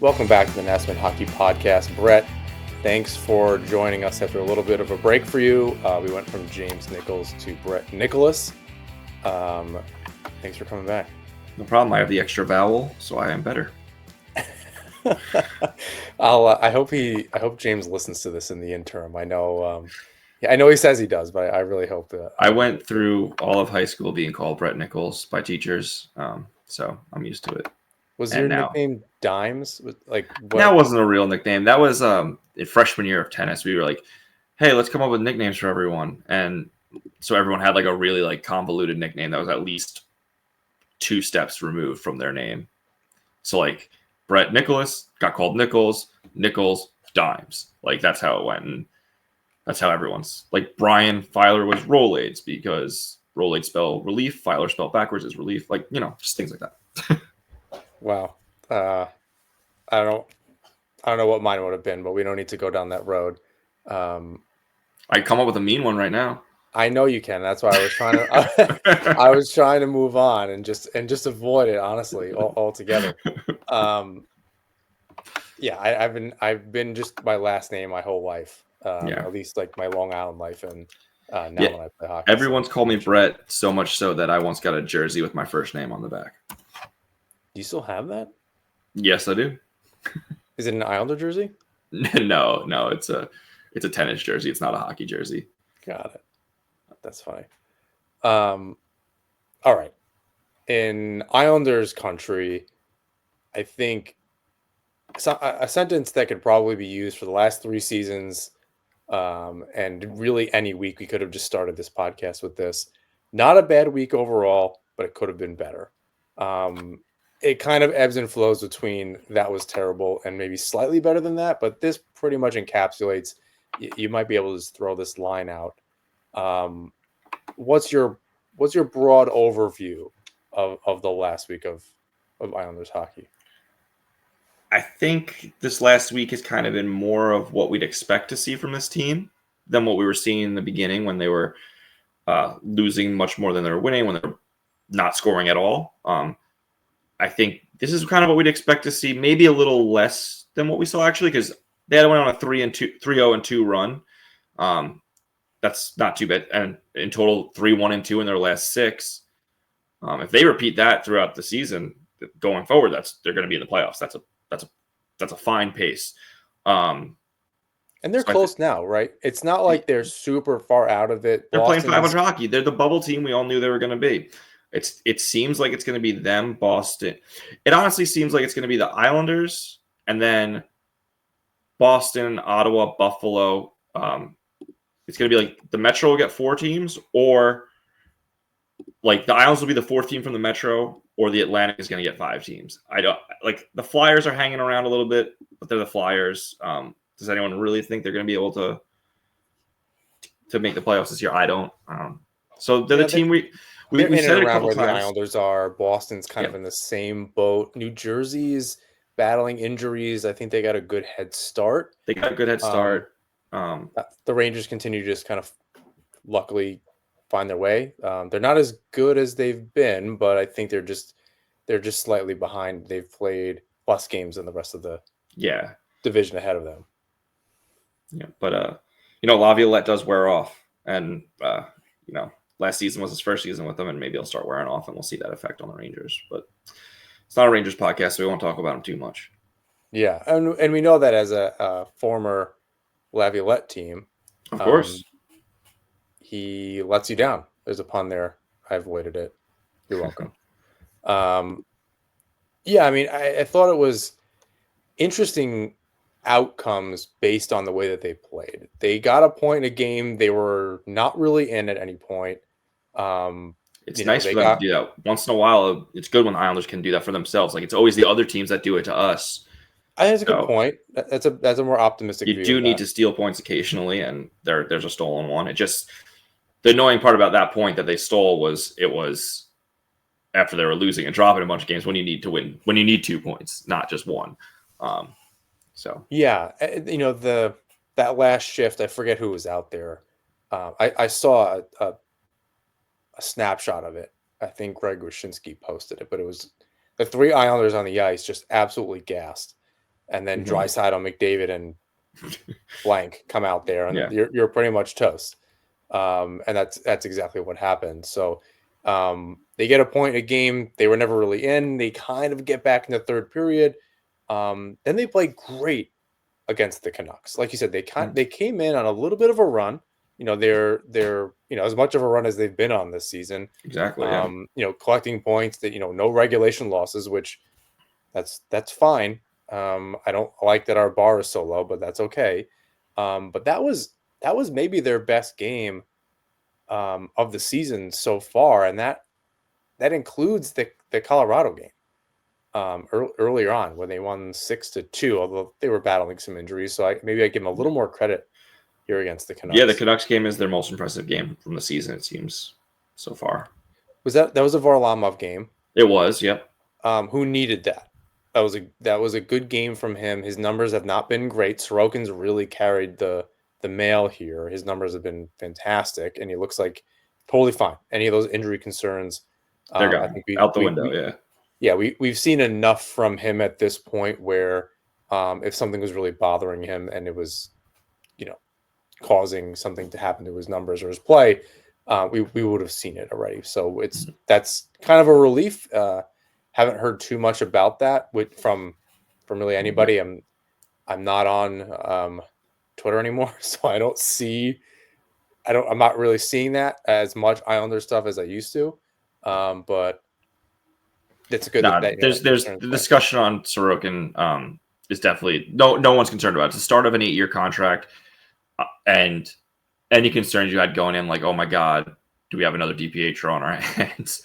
Welcome back to the Nassman Hockey Podcast. Brett, thanks for joining us after a little bit of a break for you. We went from James Nichols to Brett Nicholas. Thanks for coming back. No problem. I have the extra vowel, so I am better. I hope James listens to this in the interim. I know he says he does, but I really hope that. I went through all of high school being called Brett Nichols by teachers, so I'm used to it. Was your nickname Dimes? That wasn't a real nickname. That was in freshman year of tennis. We were like, hey, let's come up with nicknames for everyone. And so everyone had like a really like convoluted nickname that was at least 2 steps removed from their name. So like Brett Nicholas got called Nichols Dimes. Like that's how it went. And that's how everyone's like Brian Filer was Rolaids because Rolaids spell relief, Filer spelled backwards is relief. Like, just things like that. Wow. I don't know what mine would have been, but we don't need to go down that road. I come up with a mean one right now. I know you can. That's why I was trying to. I was trying to move on and just avoid it, honestly, altogether. I've been just my last name my whole life. At least like my Long Island life, and now when I play hockey. Everyone's called me Brett so much so that I once got a jersey with my first name on the back. Do you still have that? Yes, I do. Is it an Islander jersey? No, it's a tennis jersey. It's not a hockey jersey. Got it. That's funny. All right. In Islanders country, I think a sentence that could probably be used for the last 3 seasons, and really any week we could have just started this podcast with this. Not a bad week overall, but it could have been better. It kind of ebbs and flows between that was terrible and maybe slightly better than that, but this pretty much encapsulates. You might be able to just throw this line out. What's your broad overview of the last week of Islanders hockey? I think this last week has kind of been more of what we'd expect to see from this team than what we were seeing in the beginning when they were losing much more than they were winning, when they were not scoring at all. I think this is kind of what we'd expect to see, maybe a little less than what we saw actually, because they had went on a 3-0-2 run. That's not too bad, and in total 3-1-2 in their last 6. If they repeat that throughout the season going forward, they're going to be in the playoffs. That's a fine pace. And they're close now, right? It's not like they're super far out of it. They're playing 500 hockey. They're the bubble team we all knew they were going to be. It seems like it's going to be them, Boston. It honestly seems like it's going to be the Islanders and then Boston, Ottawa, Buffalo. It's going to be like the Metro will get 4 teams, or like the Islanders will be the 4th team from the Metro, or the Atlantic is going to get 5 teams. I don't like the Flyers are hanging around a little bit, but they're the Flyers. Does anyone really think they're going to be able to make the playoffs this year? I don't. So they're the team we said it a couple where times. The Islanders are. Boston's kind of in the same boat. New Jersey's battling injuries. I think they got a good head start. The Rangers continue to just kind of luckily find their way. They're not as good as they've been, but I think they're just slightly behind. They've played less games than the rest of the division ahead of them. Yeah, but Laviolette does wear off, and last season was his first season with them, and maybe he'll start wearing off, and we'll see that effect on the Rangers. But it's not a Rangers podcast, so we won't talk about him too much. Yeah, and we know that as a former Laviolette team, of course, he lets you down. There's a pun there. I avoided it. You're welcome. I mean, I thought it was interesting outcomes based on the way that they played. They got a point in a game they were not really in at any point. It's nice for them to do that. Once in a while, it's good when the Islanders can do that for themselves. Like, it's always the other teams that do it to us. I think that's a good point. That's a more optimistic view. You do need to steal points occasionally, and there's a stolen one. It just, the annoying part about that point that they stole was it was after they were losing and dropping a bunch of games when you need to win, when you need 2 points, not just 1. That last shift, I forget who was out there. I saw a snapshot of it. I think Greg Wyshynski posted it, but it was the 3 Islanders on the ice just absolutely gassed. and then Mhm. Draisaitl, McDavid, and blank come out there, and Yeah. you're pretty much toast. And that's exactly what happened. So they get a point a game. They were never really in. They kind of get back in the third period. Then they play great against the Canucks. Like you said, they came in on a little bit of a run. They're as much of a run as they've been on this season. Exactly. Yeah. Collecting points that no regulation losses, which that's fine. I don't like that our bar is so low, but that's okay. But that was maybe their best game of the season so far, and that includes the Colorado game earlier on when they won 6-2. Although they were battling some injuries, so maybe I give them a little more credit here against the Yeah, the Canucks. Canucks game is their most impressive game from the season, it seems, so far. That was a Varlamov game? It was, yep. Who needed that? That was a good game from him. His numbers have not been great. Sorokin's really carried the mail here. His numbers have been fantastic, and he looks like totally fine. Any of those injury concerns, They're I gone. think Out the window, yeah. we've seen enough from him at this point where if something was really bothering him and it was, causing something to happen to his numbers or his play, we would have seen it already. So that's kind of a relief. Haven't heard too much about that from really Yep. anybody. I'm not on Twitter anymore, so I'm not really seeing that as much Islander stuff as I used to. But it's good that, No, that there's concerns the playing. discussion on Sorokin is definitely no one's concerned about it. It's the start of an 8-year contract, and any concerns you had going in, like, oh my god, do we have another DPH on our hands?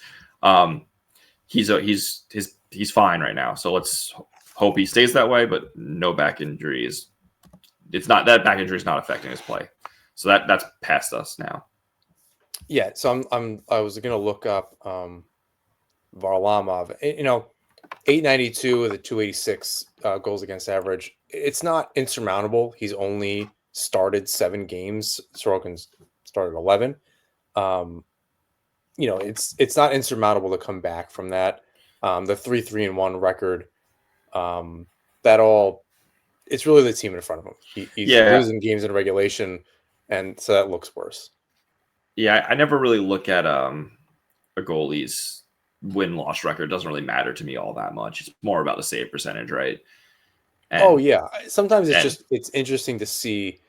He's fine right now, so let's hope he stays that way. But no back injuries. It's not that back injury is not affecting his play, so that's past us now. Yeah, so I was gonna look up Varlamov. 892 with a 286 goals against average. It's not insurmountable. He's only started 7 games. Sorokin's started 11. Um, it's not insurmountable to come back from that. The 3-3-1 record, that all it's really the team in front of him. He's Yeah, losing games in regulation, and so that looks worse. yeah. I never really look at a goalie's win-loss record. It doesn't really matter to me all that much. It's more about the save percentage, right? Oh And yeah, sometimes and it's interesting to see,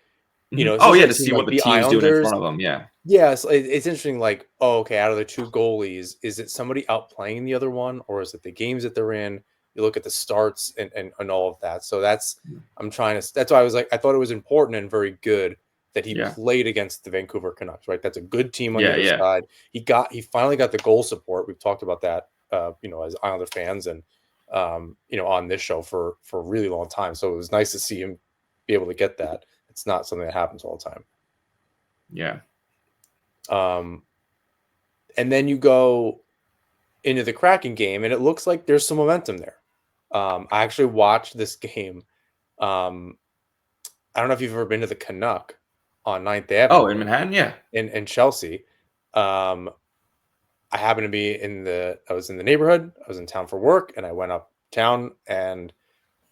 oh especially yeah, a to team see what like the the team's doing in Islanders. front of them. Yeah, Yeah, it's interesting. Like, oh, okay, out of the 2 goalies, is it somebody outplaying the other one, or is it the games that they're in? You look at the starts and all of that. So that's That's why I was like, I thought it was important and very good that he yeah, played against the Vancouver Canucks. Right, that's a good team on the yeah, other yeah, side. He finally got the goal support. We've talked about that, as Islander fans and on this show for a really long time. So it was nice to see him be able to get that. It's not something that happens all the time. yeah. Um, and then you go into the Kraken game, and it looks like there's some momentum there. I actually watched this game. Um, I don't know if you've ever been to the Canuck on 9th Oh, Avenue in Manhattan, yeah. in Chelsea. Um, I happened to be I was in the neighborhood. I was in town for work, and I went uptown and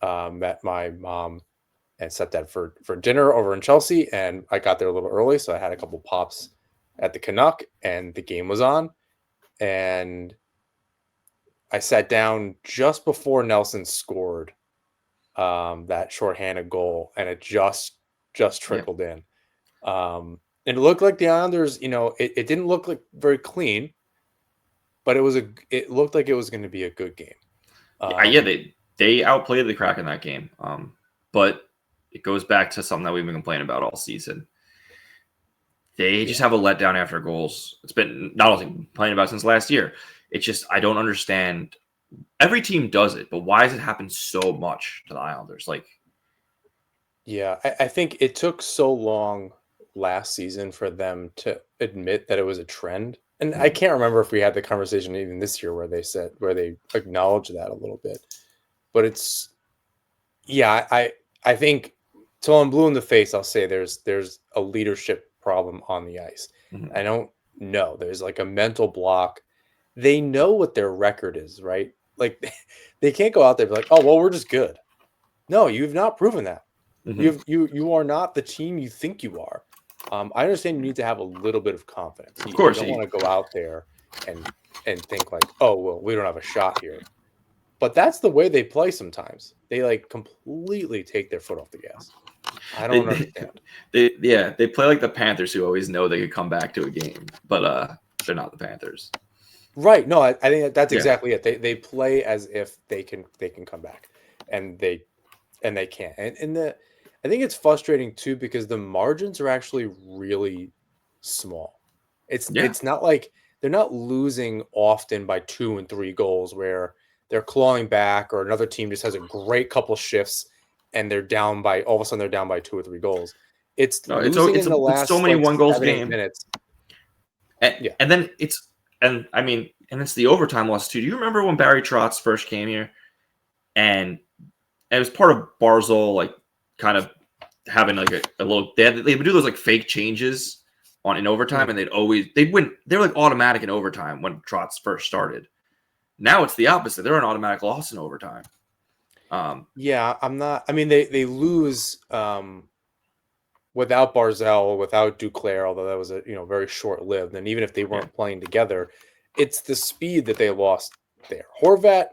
met my mom and stepdad for dinner over in Chelsea. And I got there a little early, so I had a couple pops at the Canuck, and the game was on. And I sat down just before Nelson scored that shorthanded goal, and it just Yeah. trickled in. And it looked like the Islanders, it didn't look like very clean, but it looked like it was going to be a good game. Yeah, Um, they outplayed the Kraken that game. But it goes back to something that we've been complaining about all season. They yeah, just have a letdown after goals. It's been not only complaining about since last year. It's just I don't understand. Every team does it, but why does it happen so much to the Islanders? Like, yeah. I think it took so long last season for them to admit that it was a trend. And I can't remember if we had the conversation even this year where they acknowledged that a little bit. But yeah, I think till I'm blue in the face, I'll say there's a leadership problem on the ice. mhm. I don't know. There's like a mental block. They know what their record is, right? Like they can't go out there and be like, oh well, we're just good. No, you've not proven that. Mhm. You are not the team you think you are. I understand you need to have a little bit of confidence. Of You course, don't want to go out there and think like, oh well, we don't have a shot here. But that's the way they play sometimes. They like completely take their foot off the gas. I they, don't understand. they play like the Panthers, who always know they could come back to a game, but they're not the Panthers. Right. No, I think that's Yeah, exactly it. They play as if they can come back, and they can't. And I think it's frustrating too because the margins are actually really small. yeah. It's not like they're not losing often by 2 and 3 goals where they're clawing back or another team just has a great couple shifts and they're down by all of a sudden they're down by 2 or 3 goals. It's No, it's losing in the it's so last many like one goals 7 8 game, minutes. and, Yeah. and then it's and I mean, and it's the overtime loss too. Do you remember when Barry Trotz first came here, and it was part of Barzal like kind of having like a little they would do those like fake changes on in overtime, Mhm. and they'd win. They were like automatic in overtime when Trotz first started. Now it's the opposite. They're an automatic loss in overtime. Yeah, I'm not I mean they lose without Barzell, without Duclair, although that was a very short lived. And even if they Yeah. weren't playing together, it's the speed that they lost there. Horvat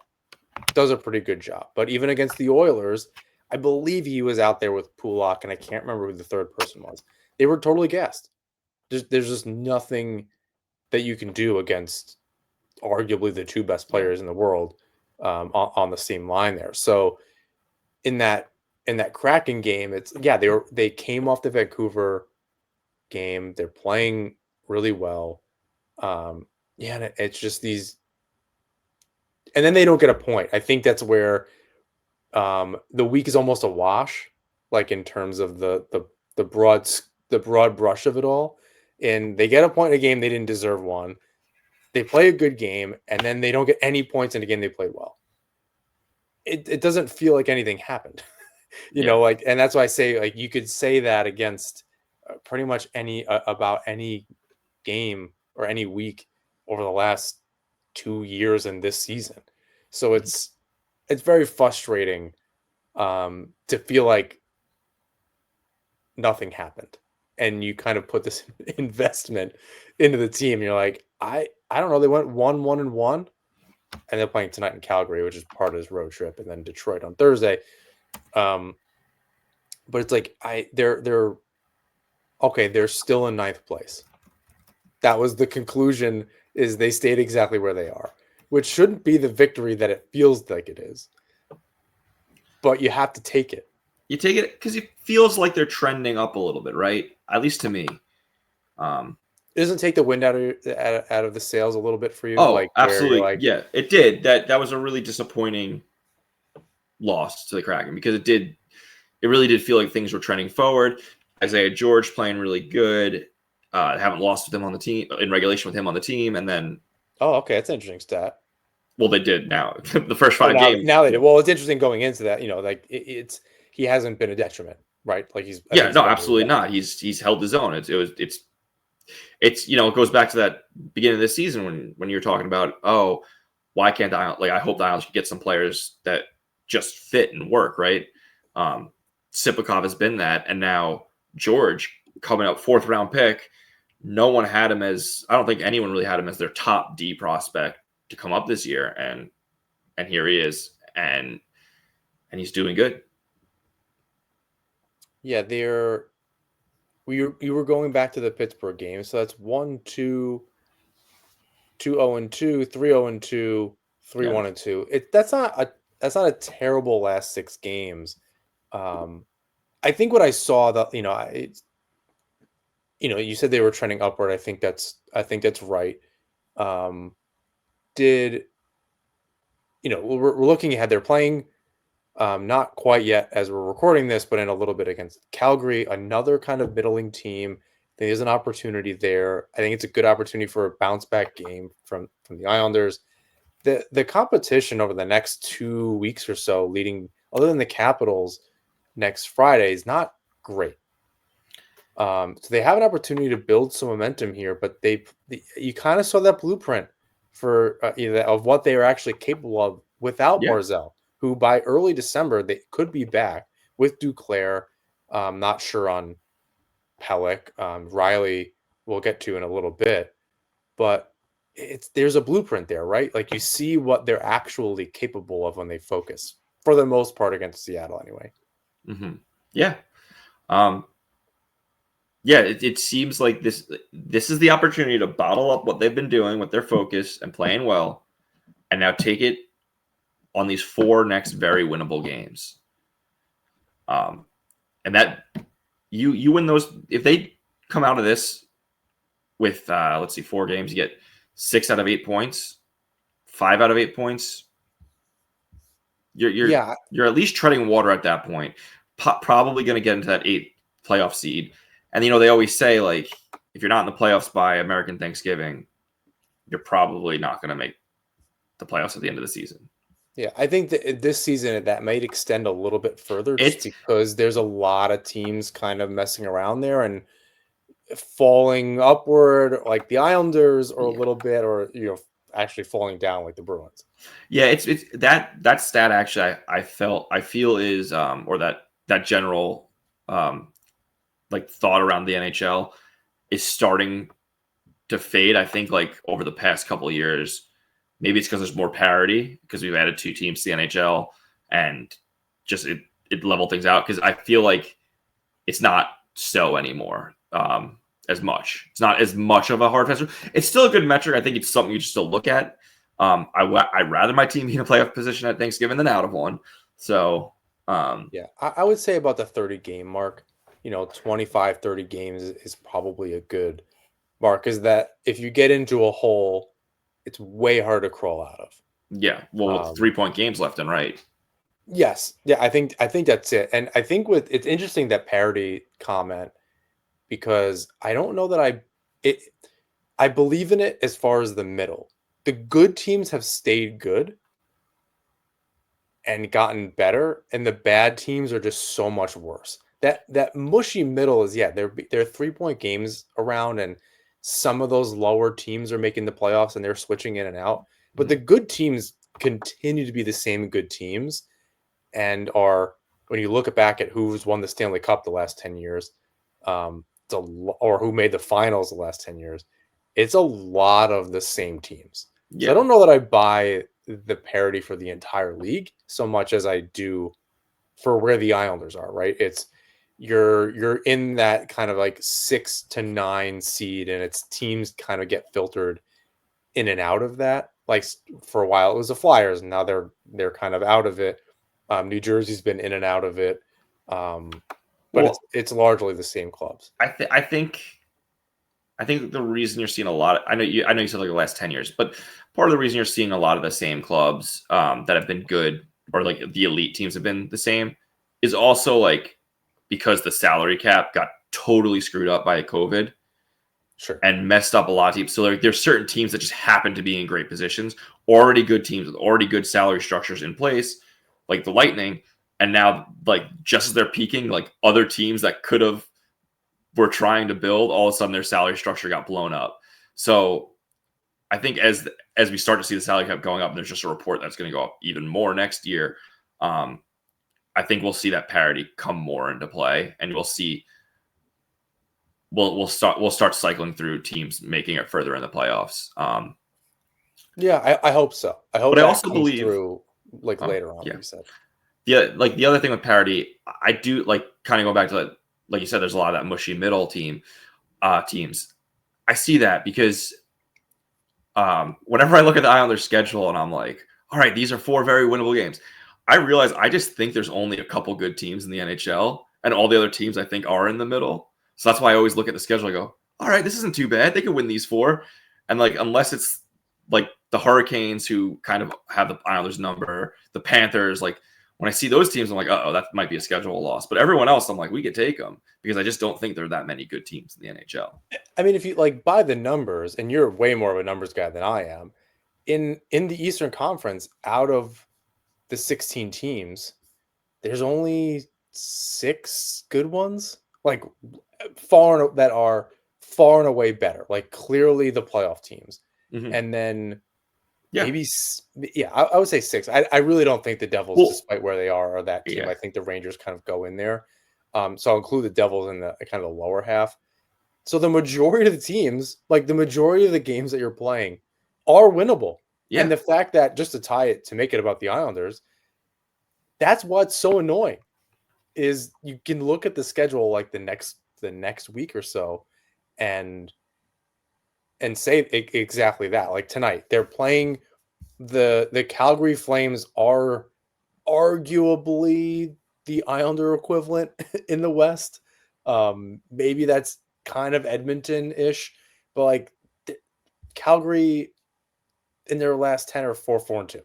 does a pretty good job, but even against the Oilers, I believe he was out there with Pulak, and I can't remember who the third person was. They were totally gassed. There's just nothing that you can do against arguably the two best Yeah. players in the world on the same line there. So in that Kraken game, it's they came off the Vancouver game. They're playing really well. Yeah, and it's just these, and then they don't get a point. I think that's where the week is almost a wash, like in terms of the broad brush of it all. And they get a point in a game they didn't deserve one. They play a good game, and then they don't get any points in a game they played well. It doesn't feel like anything happened, Yeah. like, and that's why I say like you could say that against pretty much any about any game or any week over the last 2 years in this season. So it's very frustrating to feel like nothing happened, and you kind of put this investment into the team. You're like, I don't know. They went 1-1-1, and they're playing tonight in Calgary, which is part of his road trip, and then Detroit on Thursday. Um, but it's like they're okay. They're still in ninth place. That was the conclusion. Is they stayed exactly where they are, which shouldn't be the victory that it feels like it is. But you have to take it. You take it because it feels like they're trending up a little bit, right? At least to me. It doesn't take the wind out of the sails a little bit for you, Oh, like where you're absolutely. like, Yeah, it did. That was a really disappointing loss to the Kraken because it really did feel like things were trending forward. Isaiah George playing really good. Haven't lost with him on the team in regulation with him on the team, and then oh, okay, that's an interesting stat. well, they did now. The first Well, 5 games. now they did. Well, it's interesting going into that. Like it's he hasn't been a detriment, right? Like I think Yeah, he's no, played really absolutely well. not. He's held his own. It's it goes back to that beginning of this season when you were talking about, oh, why can't I hope the Islanders could get some players that just fit and work, right? Sipakov has been that, and now George coming up 4th round pick. No one had him as I don't think anyone really had him as their top D prospect to come up this year, and here he is, and he's doing good. Yeah, you were going back to the Pittsburgh game, so that's 1-2, 2-0-2, 3-0-2, three Yeah, one and 2. That's not a terrible last 6 games. Um, I think what I saw that you said they were trending upward. I think that's right. Um, did we're looking ahead. They're playing not quite yet as we're recording this, but in a little bit against Calgary, another kind of middling team. There's an opportunity there. I think it's a good opportunity for a bounce back game from the Islanders. The competition over the next 2 weeks or so, leading other than the Capitals next Friday, is not great. So they have an opportunity to build some momentum here, but you kind of saw that blueprint for of what they are actually capable of without yeah, Barzell, who by early December they could be back with Duclair. Not sure on Pellick. Riley we'll get to in a little bit, but there's a blueprint there, right? Like you see what they're actually capable of when they focus, for the most part against Seattle anyway. Mm-hmm. Yeah. Um, yeah, it seems like this is the opportunity to bottle up what they've been doing with their focus and playing well, and now take it on these 4 next very winnable games. And that you win those if they come out of this with let's see 4 games, you get 6 out of 8 points, 5 out of 8 points. You're at least treading water at that point. Probably going to get into that 8th playoff seed. And they always say, like, if you're not in the playoffs by American Thanksgiving, you're probably not going to make the playoffs at the end of the season. Yeah, I think that this season that might extend a little bit further just because there's a lot of teams kind of messing around there and falling upward, like the Islanders, or a little bit, or actually falling down like the Bruins. Yeah, it's that stat actually I feel is or that general like thought around the NHL is starting to fade. I think like over the past couple of years, maybe it's because there's more parity because we've added 2 teams to the NHL and just it leveled things out, because I feel like it's not so anymore as much. It's not as much of a hard metric. It's still a good metric. I think it's something you just still look at. I'd rather my team be in a playoff position at Thanksgiving than out of one. So yeah, I would say about the 30 game mark, 25, 30 games is probably a good mark, is that if you get into a hole, it's way hard to crawl out of. Yeah, well, with 3-point games left and right. Yes, yeah, I think that's it. And I think it's interesting that parity comment, because I don't know that I believe in it as far as the middle. The good teams have stayed good and gotten better, and the bad teams are just so much worse. That mushy middle is, there are 3-point games around, and some of those lower teams are making the playoffs and they're switching in and out. But the good teams continue to be the same good teams, and are, when you look back at who's won the Stanley Cup the last 10 years, or who made the finals the last 10 years, it's a lot of the same teams. Yeah. So I don't know that I buy the parity for the entire league so much as I do for where the Islanders are, right? It's you're in that kind of like 6 to 9 seed, and its teams kind of get filtered in and out of that. Like for a while it was the Flyers, and now they're kind of out of it. New Jersey's been in and out of it. But it's largely the same clubs. I think the reason you're seeing a lot, I know you said like the last 10 years, but part of the reason you're seeing a lot of the same clubs that have been good, or like the elite teams have been the same, is also like because the salary cap got totally screwed up by COVID. Sure. And messed up a lot of teams. So there's certain teams that just happen to be in great positions, already good teams with already good salary structures in place, like the Lightning. And now, like, just as they're peaking, like other teams that were trying to build, all of a sudden their salary structure got blown up. So I think as we start to see the salary cap going up, and there's just a report that's going to go up even more next year, I think we'll see that parity come more into play, and we'll see we'll start cycling through teams making it further in the playoffs. Yeah, I hope so. I hope but that I also comes believe through like later on. Yeah. Like you said. Yeah, like the other thing with parity, I do like kind of go back to like you said, there's a lot of that mushy middle teams. I see that because whenever I look at the Islanders schedule and I'm like, all right, these are 4 very winnable games, I realize I just think there's only a couple good teams in the NHL, and all the other teams I think are in the middle. So that's why I always look at the schedule and go, all right, this isn't too bad. They could win these 4. And like, unless it's like the Hurricanes, who kind of have the Islanders number, the Panthers, like when I see those teams, I'm like, oh, that might be a schedule loss. But everyone else, I'm like, we could take them, because I just don't think there are that many good teams in the NHL. I mean, if you like by the numbers, and you're way more of a numbers guy than I am, in the Eastern Conference, out of the 16 teams, there's only 6 good ones, like that are far and away better, like clearly the playoff teams. Mm-hmm. And then Yeah. Maybe, yeah, I would say 6. I really don't think the Devils, Well, despite where they are that team. yeah. I think the Rangers kind of go in there. So I'll include the Devils in the kind of the lower half. So the majority of the teams, like the majority of the games that you're playing, are winnable. And Yeah. the fact that just to tie it to make it about the Islanders, that's what's so annoying is you can look at the schedule like the next week or so and say exactly that. Like tonight, they're playing the Calgary Flames are arguably the Islander equivalent in the West. Maybe that's kind of Edmonton-ish, but like Calgary in their last 10 are 4-4-2. I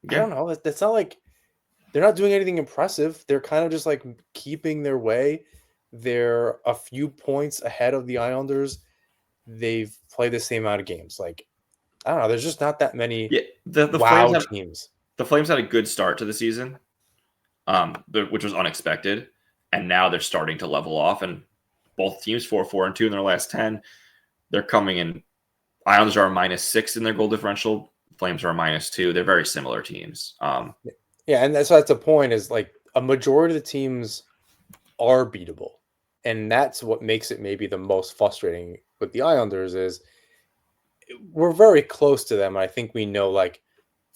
Yeah. don't know. That's not like they're not doing anything impressive. They're kind of just like keeping their way. They're a few points ahead of the Islanders. They've played the same amount of games. Like, I don't know. There's just not that many Yeah. The Flames wow had teams. a good start to the season, which was unexpected, and now they're starting to level off. And both teams 4-4-2 in their last 10. They're coming in. Islanders are a -6 in their goal differential. Flames are a -2. They're very similar teams. Yeah, and that's the point is like a majority of the teams are beatable. And that's what makes it maybe the most frustrating with the Islanders is we're very close to them. I think we know like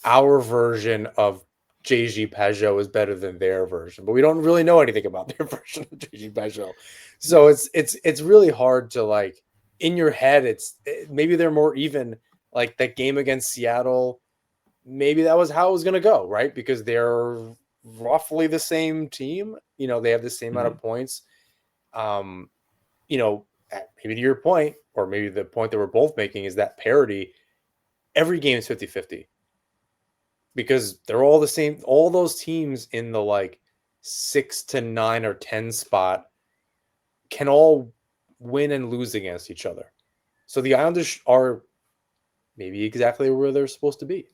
our version of JG Pajot is better than their version, but we don't really know anything about their version of JG Pajot. So it's really hard to like in your head. Maybe they're more even. Like that game against Seattle, maybe that was how it was going to go, right? Because they're roughly the same team. They have the same amount of points. Um, maybe to your point, or maybe the point that we're both making is that parity. Every game is 50-50 because they're all the same. All those teams in the like 6 to 9 or 10 spot can all win and lose against each other. So the Islanders are maybe exactly where they're supposed to be.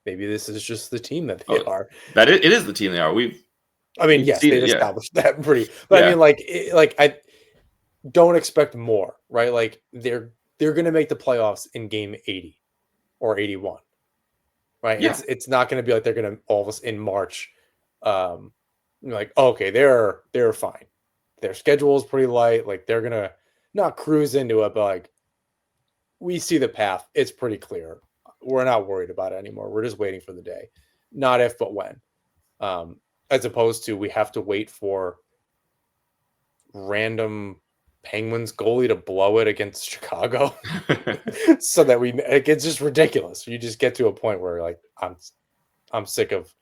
Maybe this is just the team that they are. It is the team they are. We've Yes, seen they've it. Yeah. established that pretty. But Yeah. I mean, like I don't expect more, right? Like they're going to make the playoffs in game 80 or 81, right? Yeah. It's not going to be like they're going to all of us in March, like okay, they're fine. Their schedule is pretty light. Like they're gonna not cruise into it, but like we see the path. It's pretty clear. We're not worried about it anymore. We're just waiting for the day, not if but when. As opposed to we have to wait for random Penguins goalie to blow it against Chicago so that it's just ridiculous. You just get to a point where like I'm sick of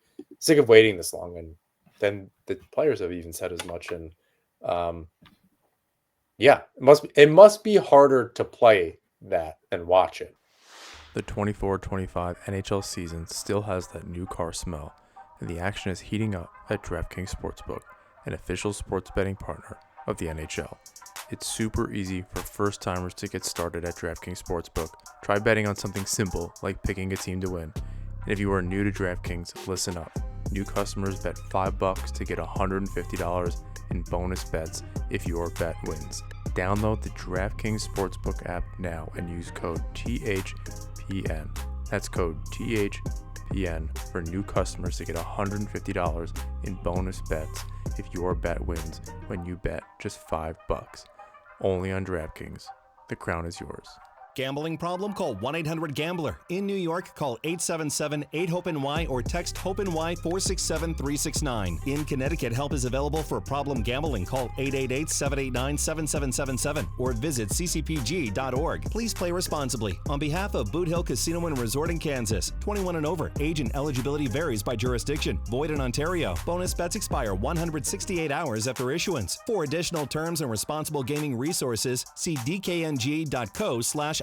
waiting this long, and then the players have even said as much. And yeah, it must be harder to play that than watch it. The 24-25 NHL season still has that new car smell, and the action is heating up at DraftKings Sportsbook, an official sports betting partner of the NHL. It's super easy for first-timers to get started at DraftKings Sportsbook. Try betting on something simple like picking a team to win. And if you are new to DraftKings, listen up. New customers bet $5 to get $150 in bonus bets if your bet wins. Download the DraftKings Sportsbook app now and use code THPN. That's code THPN for new customers to get $150 in bonus bets if your bet wins when you bet just $5. Only on DraftKings. The crown is yours. Gambling problem? Call 1-800-GAMBLER. In New York, call 877-8-HOPENY or text HOPENY 467-369. In Connecticut, help is available for problem gambling. Call 888-789-7777 or visit ccpg.org. Please play responsibly. On behalf of Boot Hill Casino and Resort in Kansas, 21 and over. Age and eligibility varies by jurisdiction. Void in Ontario. Bonus bets expire 168 hours after issuance. For additional terms and responsible gaming resources, see dkng.co/ice.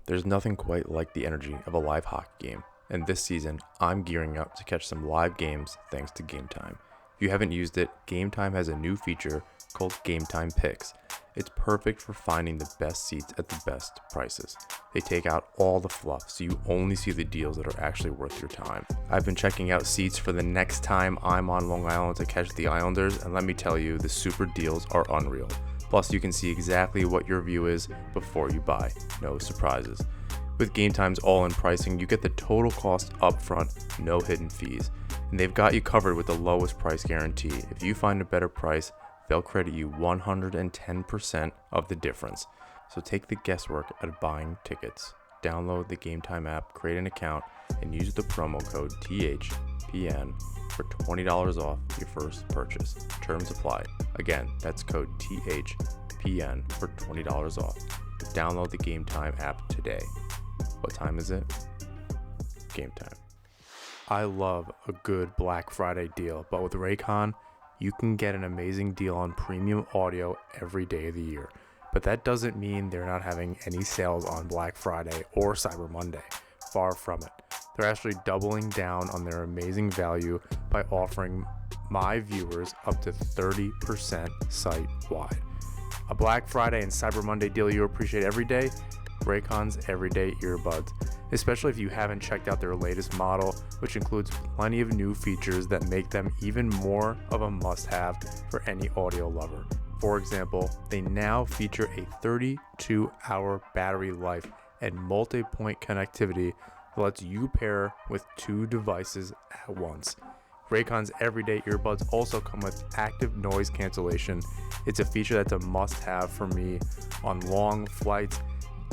There's nothing quite like the energy of a live hockey game, and this season, I'm gearing up to catch some live games thanks to Game Time. If you haven't used it, Game Time has a new feature called Game Time Picks. It's perfect for finding the best seats at the best prices. They take out all the fluff, so you only see the deals that are actually worth your time. I've been checking out seats for the next time I'm on Long Island to catch the Islanders, and let me tell you, the super deals are unreal. Plus, you can see exactly what your view is before you buy. No surprises. With Game Time's all-in pricing, you get the total cost upfront, no hidden fees. And they've got you covered with the lowest price guarantee. If you find a better price, they'll credit you 110% of the difference. So take the guesswork out of buying tickets. Download the Game Time app, create an account, and use the promo code THPN for $20 off your first purchase. Terms apply. Again, that's code THPN for $20 off. Download the Game Time app today. What time is it? Game time. I love a good Black Friday deal, but with Raycon, you can get an amazing deal on premium audio every day of the year. But that doesn't mean they're not having any sales on Black Friday or Cyber Monday. Far from it. They're actually doubling down on their amazing value by offering my viewers up to 30% site-wide. A Black Friday and Cyber Monday deal you appreciate every day? Raycon's everyday earbuds, especially if you haven't checked out their latest model, which includes plenty of new features that make them even more of a must-have for any audio lover. For example, they now feature a 32-hour battery life and multi-point connectivity that lets you pair with 2 devices at once. Raycon's everyday earbuds also come with active noise cancellation. It's a feature that's a must-have for me on long flights.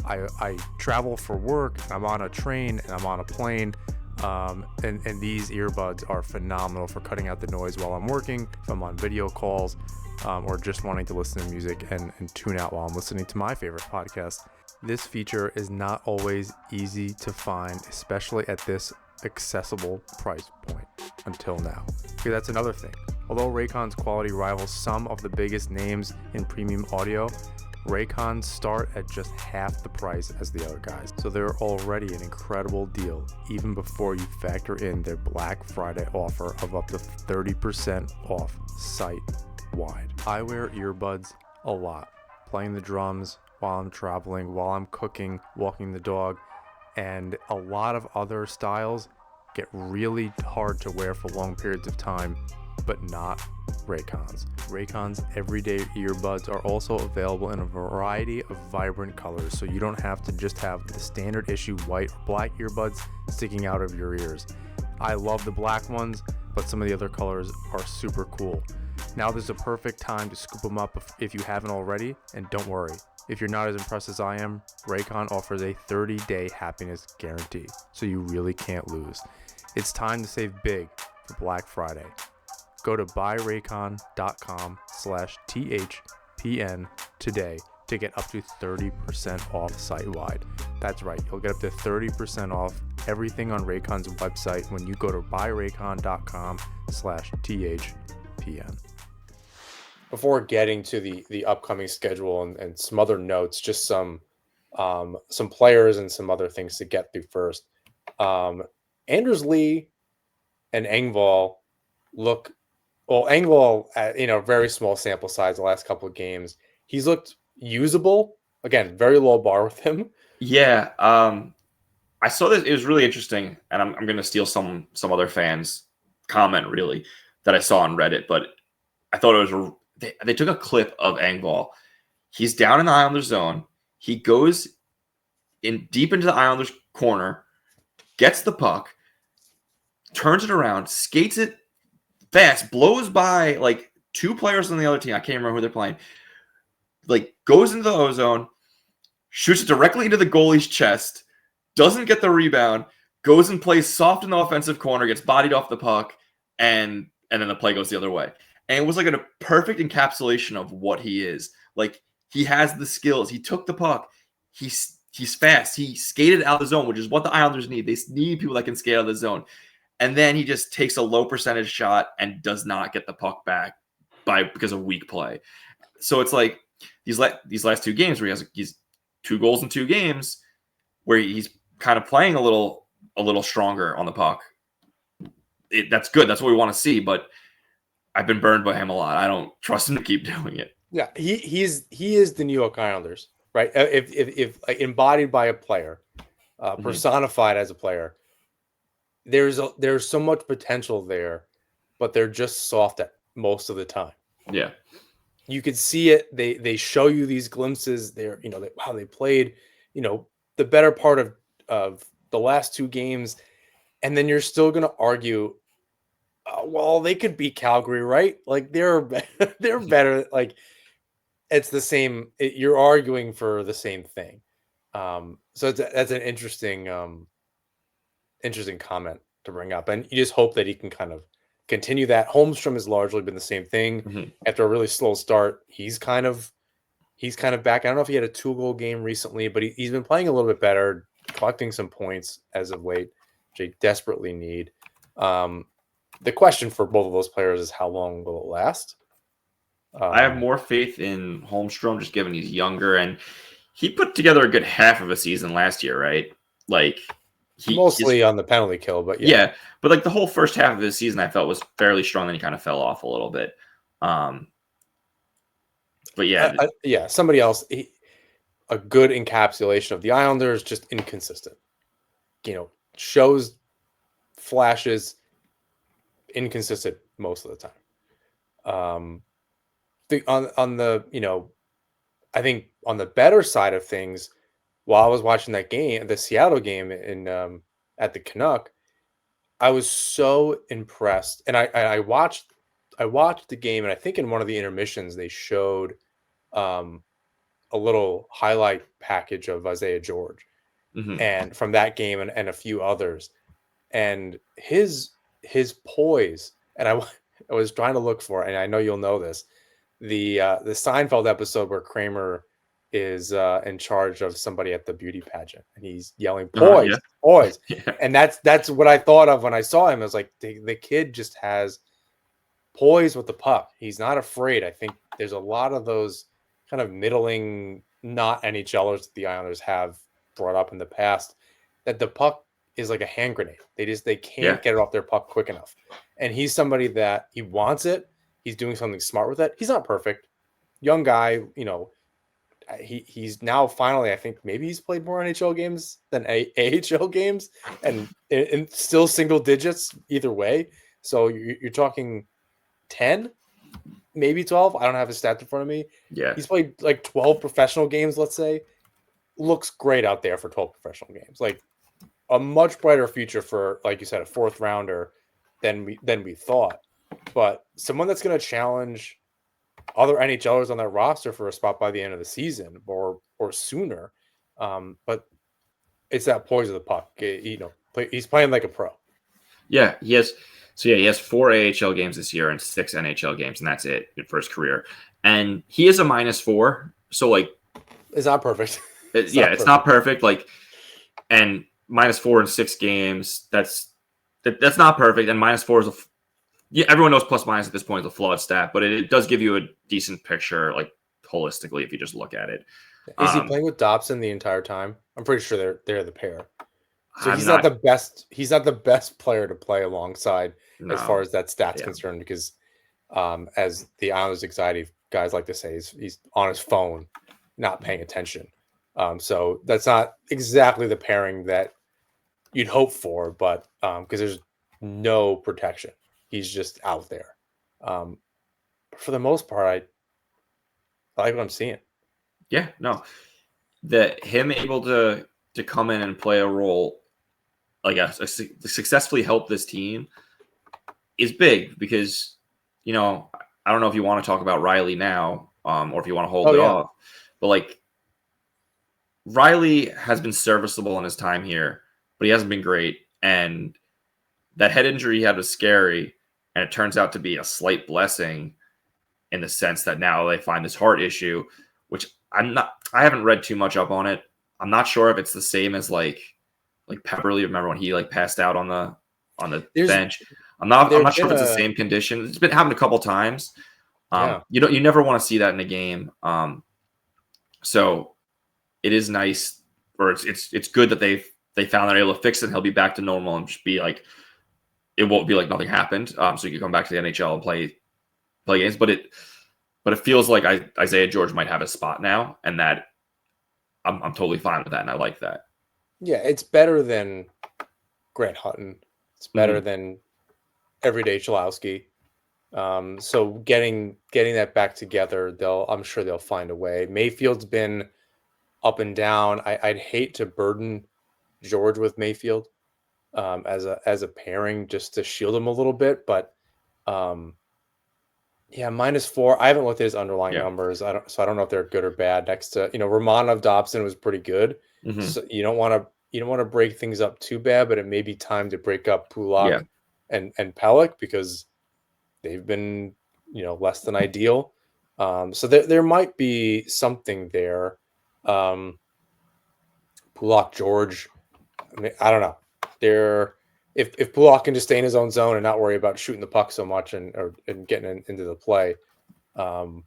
I travel for work, I'm on a train, and I'm on a plane, and these earbuds are phenomenal for cutting out the noise while I'm working, if I'm on video calls, or just wanting to listen to music and tune out while I'm listening to my favorite podcast. This feature is not always easy to find, especially at this accessible price point until now. Okay, that's another thing. Although Raycon's quality rivals some of the biggest names in premium audio, Raycons start at just half the price as the other guys, so they're already an incredible deal even before you factor in their Black Friday offer of up to 30% off site-wide. I wear earbuds a lot, playing the drums while I'm traveling, while I'm cooking, walking the dog, and a lot of other styles get really hard to wear for long periods of time, but not Raycons. Raycon's everyday earbuds are also available in a variety of vibrant colors, so you don't have to just have the standard issue white or black earbuds sticking out of your ears. I love the black ones, but some of the other colors are super cool. Now there's a perfect time to scoop them up if you haven't already, and don't worry. If you're not as impressed as I am, Raycon offers a 30-day happiness guarantee, so you really can't lose. It's time to save big for Black Friday. Go to buyraycon.com/THPN today to get up to 30% off site-wide. That's right, you'll get up to 30% off everything on Raycon's website when you go to buyraycon.com/THPN. Before getting to the upcoming schedule and some other notes, just some players and some other things to get through first. Anders Lee and Engvall look well. Engvall at very small sample size the last couple of games. He's looked usable. Again, very low bar with him. Yeah, I saw this. It was really interesting, and I'm going to steal some other fans' comment really that I saw on Reddit, but I thought it was. They took a clip of Engvall. He's down in the Islanders zone. He goes in deep into the Islanders corner, gets the puck, turns it around, skates it fast, blows by like 2 players on the other team. I can't remember who they're playing. Like goes into the ozone, shoots it directly into the goalie's chest, doesn't get the rebound, goes and plays soft in the offensive corner, gets bodied off the puck, and then the play goes the other way. And it was like a perfect encapsulation of what he is. Like he has the skills. He took the puck. He's fast. He skated out of the zone, which is what the Islanders need. They need people that can skate out of the zone. And then he just takes a low percentage shot and does not get the puck back because of weak play. So it's like these last 2 games where he's 2 goals in 2 games where he's kind of playing a little stronger on the puck. That's good. That's what we want to see. But I've been burned by him a lot. I don't trust him to keep doing it. Yeah, he is the New York Islanders, right? If embodied by a player, personified as a player, there's so much potential there, but they're just soft at most of the time. Yeah, you could see it. They show you these glimpses. They played the better part of of the last 2 games, and then you're still going to argue, well, they could beat Calgary, right? Like they're they're better. Like it's the same. You're arguing for the same thing. So that's an interesting comment to bring up, and you just hope that he can kind of continue that. Holmstrom has largely been the same thing. Mhm. After a really slow start, he's kind of back. I don't know if he had a 2-goal game recently, but he's been playing a little bit better, collecting some points as of late, which they desperately need. The question for both of those players is how long will it last? I have more faith in Holmstrom just given he's younger, and he put together a good half of a season last year, right? Like mostly on the penalty kill, but yeah, but like the whole first half of his season, I felt was fairly strong. Then he kind of fell off a little bit. But yeah, somebody else, a good encapsulation of the Islanders, just inconsistent. Shows flashes, inconsistent most of the time. On the I think on the better side of things, while I was watching that game, the Seattle game in at the Canuck, I was so impressed, and I watched the game, and I think in one of the intermissions they showed a little highlight package of Isaiah George, and from that game and a few others, and his poise, and I was trying to look for it, and I know you'll know this, the Seinfeld episode where Kramer is in charge of somebody at the beauty pageant, and he's yelling poise, yeah. poise, Yeah. and that's what I thought of when I saw him. I was like, the kid just has poise with the puck. He's not afraid. I think there's a lot of those kind of middling, not NHLers that the Islanders have brought up in the past, that the puck is like a hand grenade. They can't get it off their puck quick enough. And he's somebody that he wants it. He's doing something smart with it. He's not perfect. Young guy, he's now finally, I think maybe he's played more NHL games than AHL games, and still single digits either way. So you're talking 10, maybe 12. I don't have his stats in front of me. Yeah. He's played like 12 professional games, let's say. Looks great out there for 12 professional games. Like a much brighter future for, like you said, a 4th rounder than we thought. But someone that's going to challenge other NHLers on that roster for a spot by the end of the season or sooner. But it's that poise of the puck. He's playing like a pro. Yeah, he has. So yeah, he has 4 AHL games this year and 6 NHL games, and that's it for his career. And he is a -4, so like it's not perfect. It's not perfect. Like, and -4 in 6 games. That's not perfect. And -4 is everyone knows plus minus at this point is a flawed stat, but it does give you a decent picture, like holistically, if you just look at it. Is he playing with Dobson the entire time? I'm pretty sure they're the pair. So he's not the best. He's not the best player to play alongside as far as that stat's concerned, because as the Islanders anxiety guys like to say, he's on his phone, not paying attention. So that's not exactly the pairing that you'd hope for, but because there's no protection, he's just out there. For the most part, I like what I'm seeing. Yeah, no, him able to come in and play a role, like successfully help this team, is big because I don't know if you want to talk about Riley now, or if you want to hold it off, but like Riley has been serviceable in his time here, but he hasn't been great, and that head injury he had was scary, and it turns out to be a slight blessing in the sense that now they find this heart issue, which I haven't read too much up on it. I'm not sure if it's the same as like Pepperly. Remember when he like passed out on the bench? I'm not sure if it's the same condition. It's been happened a couple times. You never want to see that in a game. So it is nice, or it's good that they found they're able to fix it. And he'll be back to normal and just be like, it won't be like nothing happened. So you can come back to the NHL and play games, but it feels like Isaiah George might have a spot now, and that I'm totally fine with that, and I like that. Yeah, it's better than Grant Hutton. It's better than everyday Chalowski. So getting that back together, I'm sure they'll find a way. Mayfield's been up and down. I'd hate to burden George with Mayfield as a pairing just to shield him a little bit. But yeah, -4. I haven't looked at his underlying numbers. I don't know if they're good or bad. Next to Romanov Dobson was pretty good. Mhm. So you don't want to break things up too bad, but it may be time to break up Pulak and Pellick because they've been less than ideal. So there might be something there. Pulak George, I mean, I don't know. If Pulak can just stay in his own zone and not worry about shooting the puck so much and getting into the play, and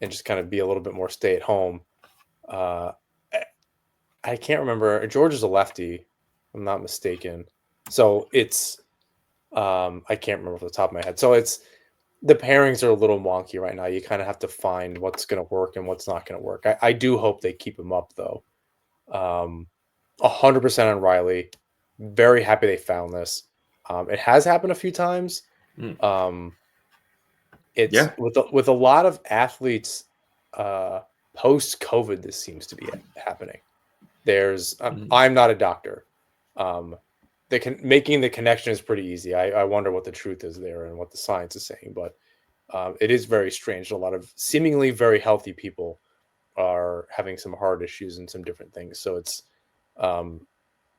just kind of be a little bit more stay at home. I can't remember. George is a lefty, if I'm not mistaken. So it's I can't remember off the top of my head. So it's the pairings are a little wonky right now. You kind of have to find what's going to work and what's not going to work. I do hope they keep him up though. 100% on Riley. Very happy they found this. It has happened a few times. It's with a lot of athletes post COVID. This seems to be happening. There's I'm not a doctor. Making the connection is pretty easy. I wonder what the truth is there and what the science is saying, but it is very strange. A lot of seemingly very healthy people are having some heart issues and some different things. So it's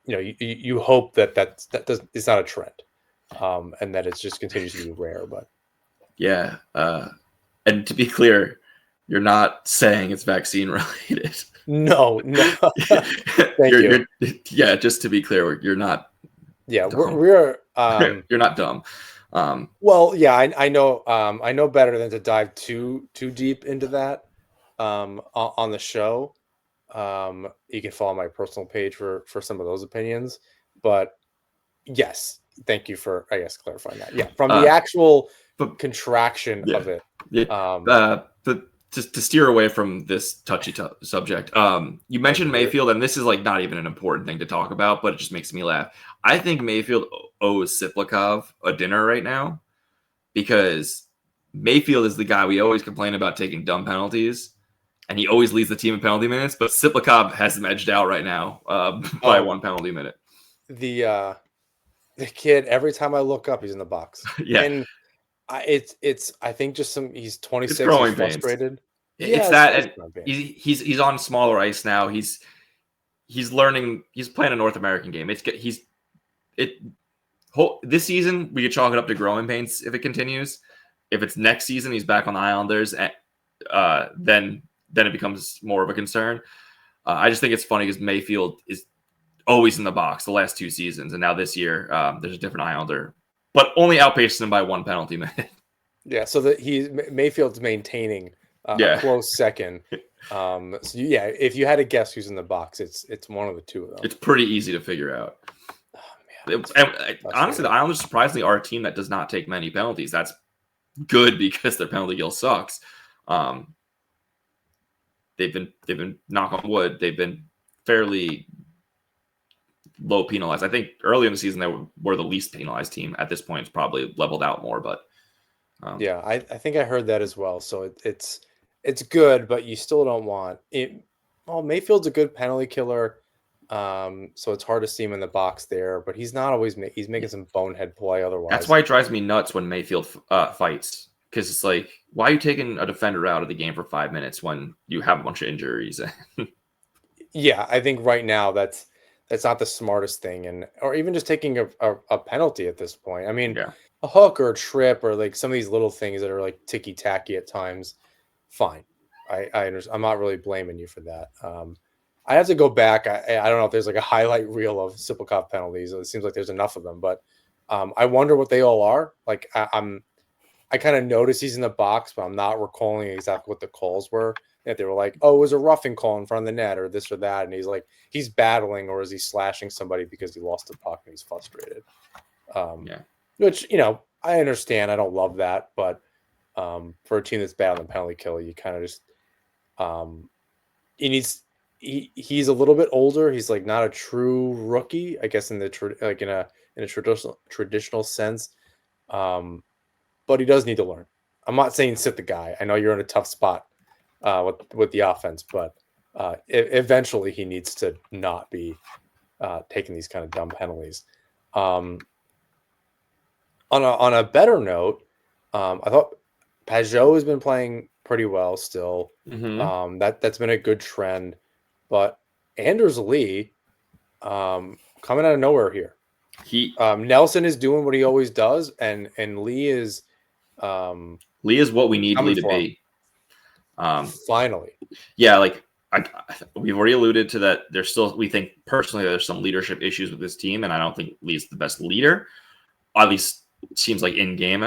you hope that it's not a trend, and that it just continues to be rare. But yeah, and to be clear, you're not saying it's vaccine related. No. Thank you. Yeah, just to be clear, you're not. Yeah, dumb. we're you're not dumb. Well, yeah, I know better than to dive too deep into that on the show. You can follow my personal page for some of those opinions, but yes, thank you for clarifying that. Yeah, from the actual contraction of it. But just to steer away from this touchy subject, you mentioned Mayfield, and this is like not even an important thing to talk about, but it just makes me laugh. I think Mayfield owes Siplikov a dinner right now because Mayfield is the guy we always complain about taking dumb penalties. And he always leads the team in penalty minutes, but Siplikov has him edged out right now by 1 penalty minute. The kid, every time I look up, he's in the box. Yeah, and it's I think just he's 26, he's frustrated. It's that, and he's on smaller ice now. He's learning. He's playing a North American game. This season we could chalk it up to growing pains if it continues. If it's next season, he's back on the Islanders, then it becomes more of a concern. I just think it's funny because Mayfield is always in the box the last 2 seasons, and now this year there's a different Islander, but only outpaced him by 1 penalty minute. Yeah, so that Mayfield's maintaining a close second. So yeah, if you had to guess who's in the box, it's one of the two of them. It's pretty easy to figure out. Oh, man, honestly, the Islanders surprisingly are a team that does not take many penalties. That's good because their penalty kill sucks. They've been knock on wood. They've been fairly low penalized. I think early in the season they were the least penalized team. At this point, it's probably leveled out more. But yeah, I think I heard that as well. So it's good, but you still don't want it. Well, Mayfield's a good penalty killer, so it's hard to see him in the box there. But he's not always. He's making some bonehead play otherwise. That's why it drives me nuts when Mayfield fights. Because it's like, why are you taking a defender out of the game for 5 minutes when you have a bunch of injuries? Yeah, I think right now that's not the smartest thing, or even just taking a penalty at this point. I mean, a hook or a trip or like some of these little things that are like ticky tacky at times. Fine, I understand. I'm not really blaming you for that. I have to go back. I don't know if there's like a highlight reel of Siplikov penalties. It seems like there's enough of them, but I wonder what they all are. Like I kind of noticed he's in the box, but I'm not recalling exactly what the calls were. If they were like, oh, it was a roughing call in front of the net or this or that. And he's battling, or is he slashing somebody because he lost the puck and he's frustrated? Which, I understand. I don't love that. But for a team that's bad on the penalty kill, you kind of just he's a little bit older. He's like not a true rookie, I guess, in a traditional sense. But he does need to learn. I'm not saying sit the guy. I know you're in a tough spot with the offense, but eventually he needs to not be taking these kind of dumb penalties. On a better note, I thought Pajot has been playing pretty well still. Mm-hmm. That's been a good trend, but Anders Lee coming out of nowhere here. Nelson is doing what he always does, and Lee is what we need Lee to be. Finally, yeah, like we've already alluded to that. We think personally there's some leadership issues with this team, and I don't think Lee's the best leader. At least it seems like in game.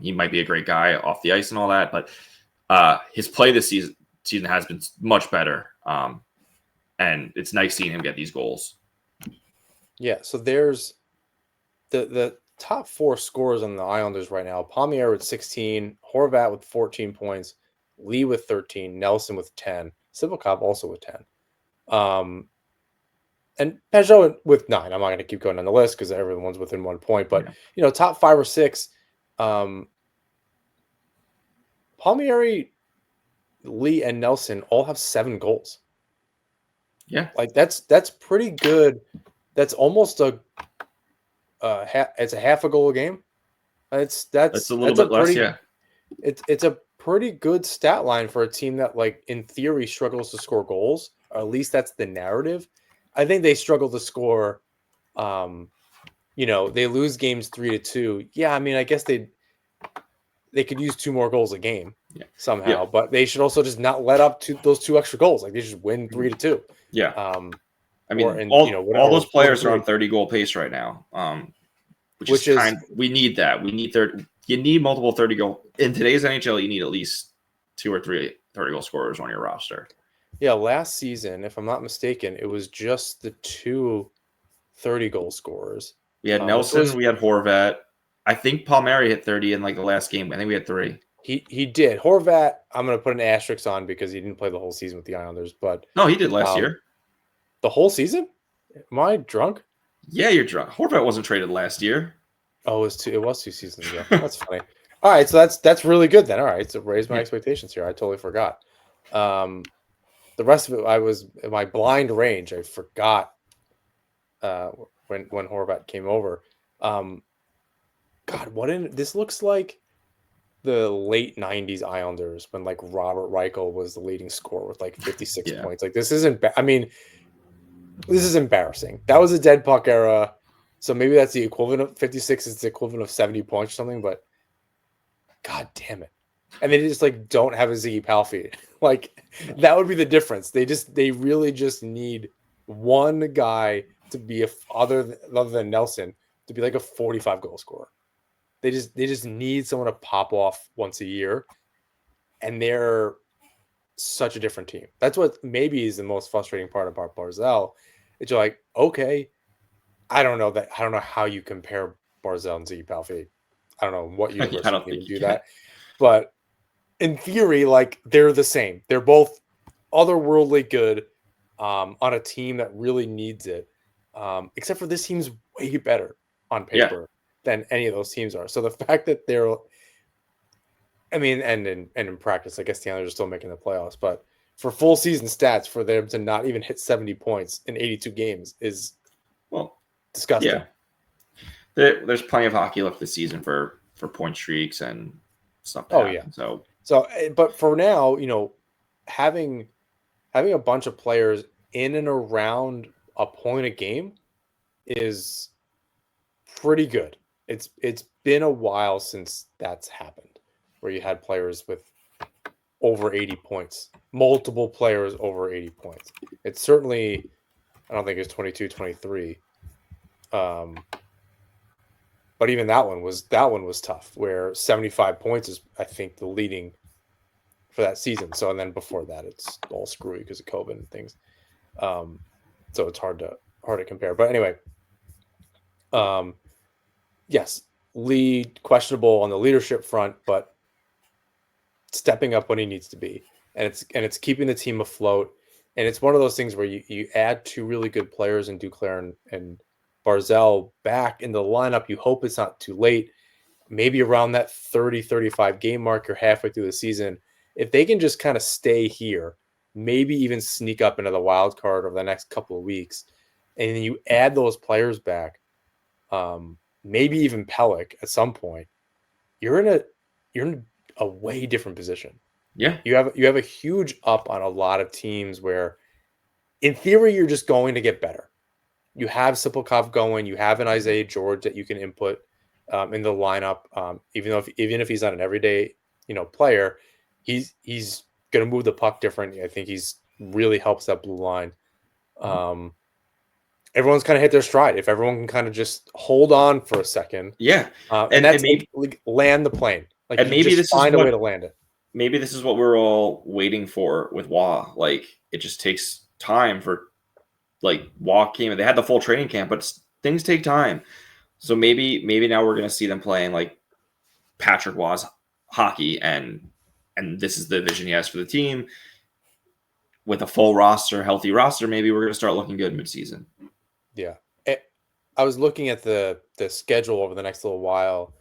He might be a great guy off the ice and all that, but his play this season has been much better. And it's nice seeing him get these goals. Yeah, so there's the top 4 scorers on the Islanders right now. Palmieri with 16, Horvat with 14 points, Lee with 13, Nelson with 10, Sivakov also with 10. And Pajot with 9. I'm not going to keep going on the list because everyone's within 1 point. But, top 5 or 6, Palmieri, Lee, and Nelson all have 7 goals. Yeah. Like, that's pretty good. That's almost it's a half a goal a game. That's a little bit less, yeah. It's a pretty good stat line for a team that, like, in theory struggles to score goals, or at least that's the narrative. I think they struggle to score. They lose games 3-2. Yeah, I mean, I guess they could use 2 more goals a game somehow, but they should also just not let up to those 2 extra goals. Like, they should win 3-2. Yeah. I mean, all those players are on 30-goal pace right now, which is we need that. We need you need multiple 30-goal. In today's NHL, you need at least 2 or 3 30-goal scorers on your roster. Yeah, last season, if I'm not mistaken, it was just the 2 30-goal scorers. We had Nelson, we had Horvat. I think Palmieri hit 30 in like the last game. I think we had 3. He did. Horvat, I'm going to put an asterisk on because he didn't play the whole season with the Islanders. But no, he did last year. The whole season? Am I drunk? Yeah, you're drunk. Horvat wasn't traded last year. Oh, it was 2 seasons ago. That's funny. All right, so that's really good then. All right, so raise my expectations here. I totally forgot. The rest of it, I was in my blind range. I forgot when Horvat came over. This looks like the late 90s Islanders when, like, Robert Reichel was the leading scorer with like 56 points. Like, this isn't this is embarrassing. That was a dead puck era. So maybe that's the equivalent of 56 is the equivalent of 70 points or something, but God damn it. And they just, like, don't have a Ziggy Palffy. Like, that would be the difference. They really just need one guy to be other than Nelson to be like a 45 goal scorer. They just need someone to pop off once a year, and they're such a different team. That's what maybe is the most frustrating part about Barzal. It's like, okay, I don't know how you compare Barzal and Ziggy Palffy. I don't know what university would do that. But in theory, like, they're the same. They're both otherworldly good on a team that really needs it. Except for this team's way better on paper than any of those teams are. So the fact that and in practice, I guess the Islanders are still making the playoffs, but for full season stats, for them to not even hit 70 points in 82 games is disgusting. Yeah. There's plenty of hockey left this season for point streaks and stuff. So, but for now, having a bunch of players in and around a point a game is pretty good. It's been a while since that's happened, where you had players with over 80 points, multiple players over 80 points. It's certainly, I don't think it's 22, 23. But even that one was tough, where 75 points is, I think, the leading for that season. So, and then before that, it's all screwy because of COVID and things. So it's hard to compare. But anyway, yes, Lee questionable on the leadership front, but stepping up when he needs to be, and it's keeping the team afloat. And it's one of those things where you add 2 really good players in Duclair and Barzal back in the lineup. You hope it's not too late, maybe around that 30-35 game mark. You're halfway through the season. If they can just kind of stay here, maybe even sneak up into the wild card over the next couple of weeks, and then you add those players back, maybe even Pellick at some point, you're in a way different position. Yeah. You have a huge up on a lot of teams where, in theory, you're just going to get better. You have Sipelkov going. You have an Isaiah George that you can input in the lineup. Even if he's not an everyday player, he's going to move the puck different. I think he's really helps that blue line. Everyone's kind of hit their stride. If everyone can kind of just hold on for a second, Yeah. and that's like land the plane. Like, and maybe this find is a way to land it. Maybe this is what we're all waiting for with Wah. Like, it just takes time for, like, Wah came. They had the full training camp, but things take time. So maybe now we're going to see them playing like Patrick Wah's hockey, and this is the vision he has for the team. With a full roster, healthy roster, maybe we're going to start looking good midseason. Yeah. I was looking at the schedule over the next little while.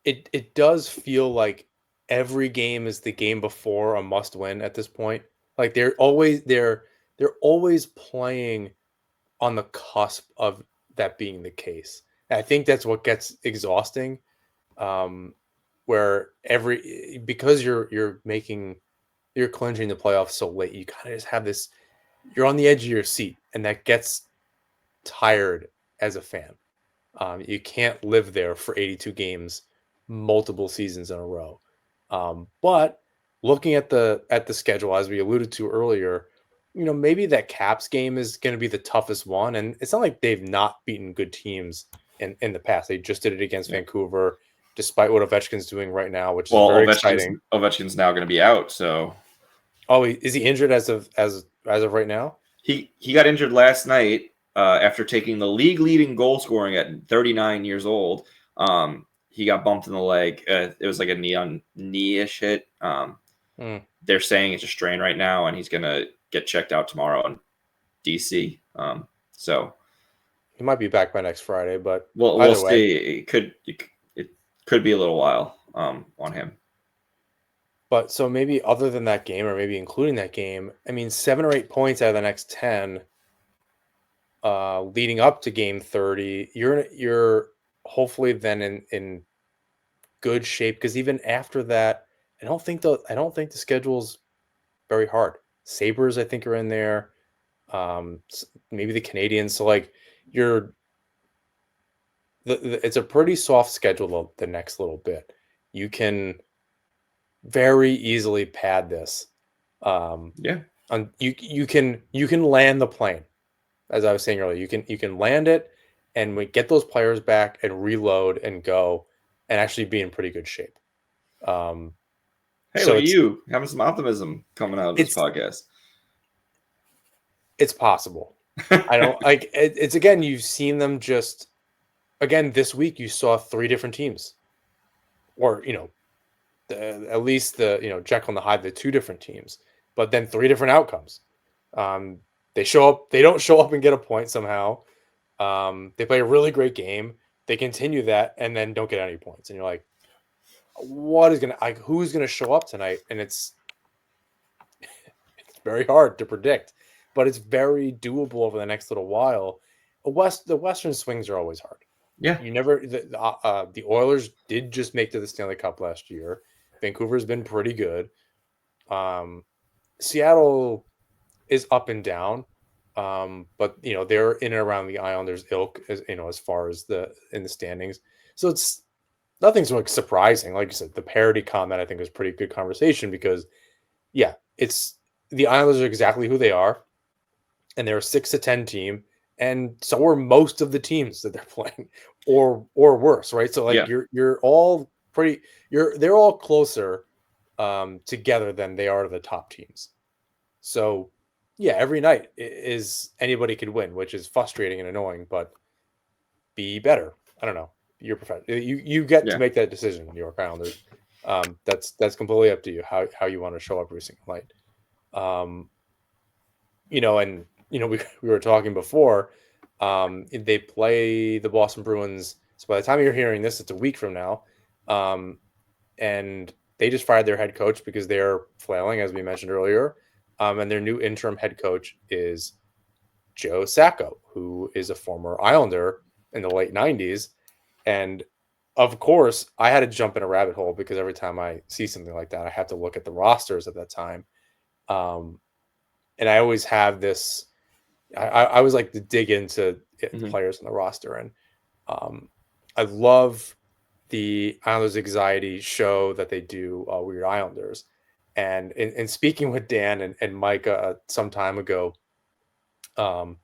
It does feel like every game is the game before a must win at this point. Like they're always playing on the cusp of that being the case. And I think that's what gets exhausting. Where because you're clinching the playoffs so late, you kind of just have this. You're on the edge of your seat, and that gets tired as a fan. You can't live there for 82 games, multiple seasons in a row. But looking at the schedule, as we alluded to earlier, maybe that Caps game is going to be the toughest one. And it's not like they've not beaten good teams in the past. They just did it against Vancouver, despite what Ovechkin's doing right now, which is very exciting. Ovechkin's now going to be out. So, is he injured as of right now? He got injured last night after taking the league leading goal scoring at 39 years old. He got bumped in the leg. It was like a knee-ish hit. They're saying it's a strain right now, and he's going to get checked out tomorrow in DC. So he might be back by next Friday, but we'll see. It could be a little while on him. But so maybe other than that game, or maybe including that game, I mean, 7 or 8 points out of the next 10, leading up to game 30, you're hopefully then in good shape, because even after that, I don't think the schedule's very hard. Sabres, I think, are in there. Maybe the Canadians. So like it's a pretty soft schedule the next little bit. You can very easily pad this. You can land the plane, as I was saying earlier. You can land it, and we get those players back and reload and go, and actually be in pretty good shape. Hey, so look at you having some optimism coming out of this podcast. It's possible. I don't like it's again. You've seen them just again this week. You saw 3 different teams, or at least the Jekyll and the Hyde, the 2 different teams, but then 3 different outcomes. They show up, they don't show up and get a point somehow. They play a really great game. They continue that and then don't get any points. And you're like, who's gonna show up tonight? And it's very hard to predict, but it's very doable over the next little while. The Western swings are always hard. Yeah. You never the Oilers did just make to the Stanley Cup last year. Vancouver's been pretty good. Seattle is up and down. But they're in and around the Islanders ilk, as far as in the standings. So it's nothing's like surprising. Like you said, the parity comment I think was pretty good conversation, because it's the Islanders are exactly who they are, and they're a 6-10 team, and so are most of the teams that they're playing, or worse, right? So like you're all pretty they're all closer together than they are to the top teams. So every night is anybody could win, which is frustrating and annoying, but be better. I don't know. You're professional. You get to make that decision, New York Islanders. That's completely up to you how you want to show up every single night. We were talking before. They play the Boston Bruins. So by the time you're hearing this, it's a week from now. And they just fired their head coach because they're flailing, as we mentioned earlier. And their new interim head coach is Joe Sacco, who is a former Islander in the late 90s. And of course, I had to jump in a rabbit hole because every time I see something like that, I have to look at the rosters at that time. And I always have this, I always like to dig into players on the roster. And I love the Islanders Anxiety show that they do, Weird Islanders. And in speaking with Dan and Mike some time ago, I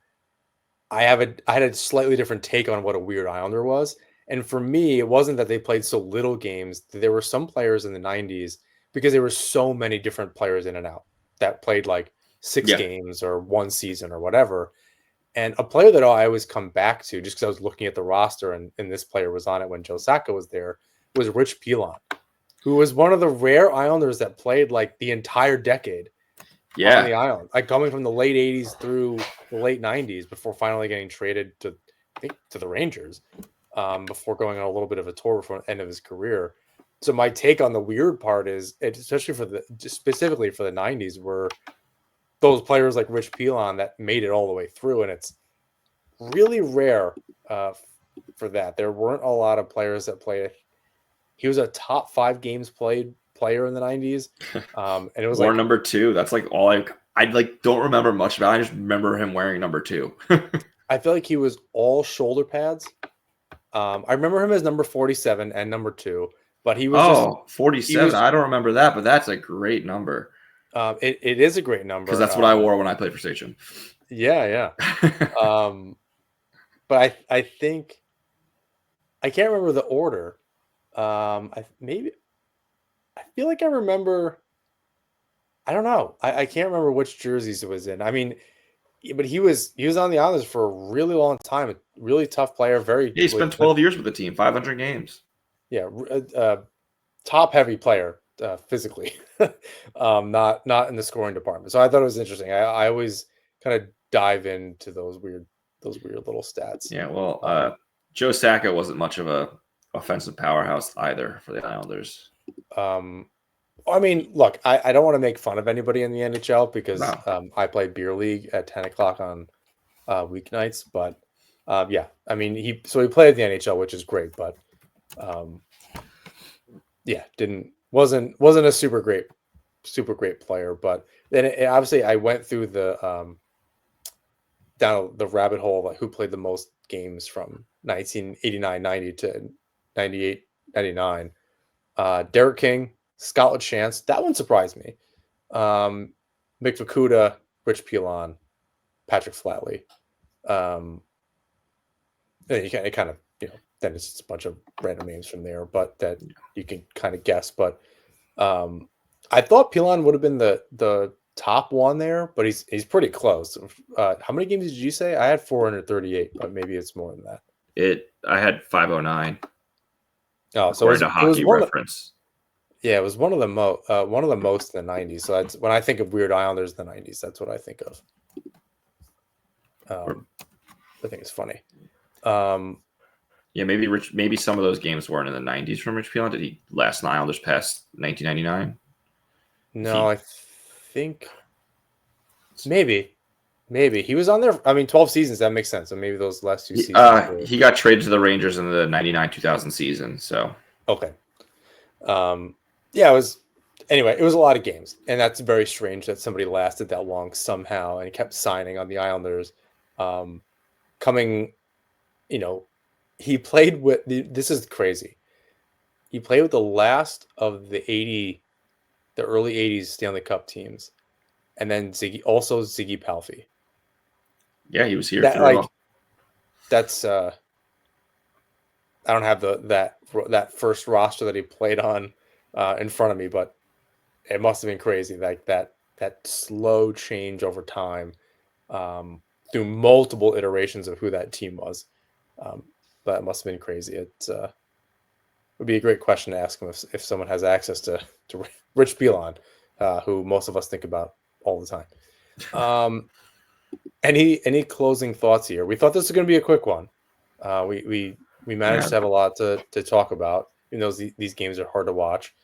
had a slightly different take on what a Weird Islander was. And for me, it wasn't that they played so little games. There were some players in the 90s because there were so many different players in and out that played like 6 games or 1 season or whatever. And a player that I always come back to, just because I was looking at the roster and this player was on it when Joe Sacco was there, was Rich Pilon, who was one of the rare Islanders that played like the entire decade on the island, like coming from the late 80s through the late 90s before finally getting traded to, I think, to the Rangers, before going on a little bit of a tour before the end of his career. So my take on the weird part is, especially specifically for the 90s, were those players like Rich Pilon that made it all the way through. And it's really rare for that. There weren't a lot of players that played. He was a top 5 games played player in the 90s. And it was like number 2. That's like all I like don't remember much about. I just remember him wearing number 2. I feel like he was all shoulder pads. I remember him as number 47 and number 2, but he was 47. I don't remember that, but that's a great number. It is a great number because that's what I wore when I played for Station. Yeah. But I think I can't remember the order. I feel like I remember. I don't know. I can't remember which jerseys it was in. I mean, but he was on the Islanders for a really long time. A really tough player. He spent 12 years with the team, 500 games. Yeah, top heavy player physically, not in the scoring department. So I thought it was interesting. I always kind of dive into those weird little stats. Yeah, well, Joe Sacco wasn't much of a offensive powerhouse either for the Islanders. I mean, look, I don't want to make fun of anybody in the NHL because I play beer league at 10 o'clock on weeknights. But yeah, I mean, he played the NHL, which is great. But yeah, wasn't a super great player. But then obviously I went through the down the rabbit hole, like who played the most games from 1989-90 to 98-99. Derek King, Scott LaChance, that one surprised me. Mick Vakuda, Rich Pilon, Patrick Flatley. Then then it's just a bunch of random names from there, but that you can kind of guess. But I thought Pilon would have been the top one there, but he's pretty close. How many games did you say? I had 438, but maybe it's more than that. I had 509. Oh, so it was a hockey reference. Yeah, it was one of the most in the 90s. So that's when I think of Weird Islanders in the 90s. That's what I think of. I think it's funny. Yeah, maybe some of those games weren't in the 90s from Rich Pilon. Did he last in the Islanders past 1999? No, I think maybe he was on there. I mean, 12 seasons. That makes sense. So maybe those last 2 seasons. He got traded to the Rangers in the 99-2000 season. So okay. Yeah, it was a lot of games, and that's very strange that somebody lasted that long somehow and kept signing on the Islanders. He played with this is crazy. He played with the last of the early 80s Stanley Cup teams, and then Ziggy Palffy. Yeah, he was here. That's I don't have that first roster that he played on in front of me, but it must have been crazy. Like that slow change over time through multiple iterations of who that team was. But it must have been crazy. It would be a great question to ask him if someone has access to Rich Pilon, who most of us think about all the time. Any closing thoughts here? We thought this was going to be a quick one. We managed to have a lot to talk about, even though these games are hard to watch.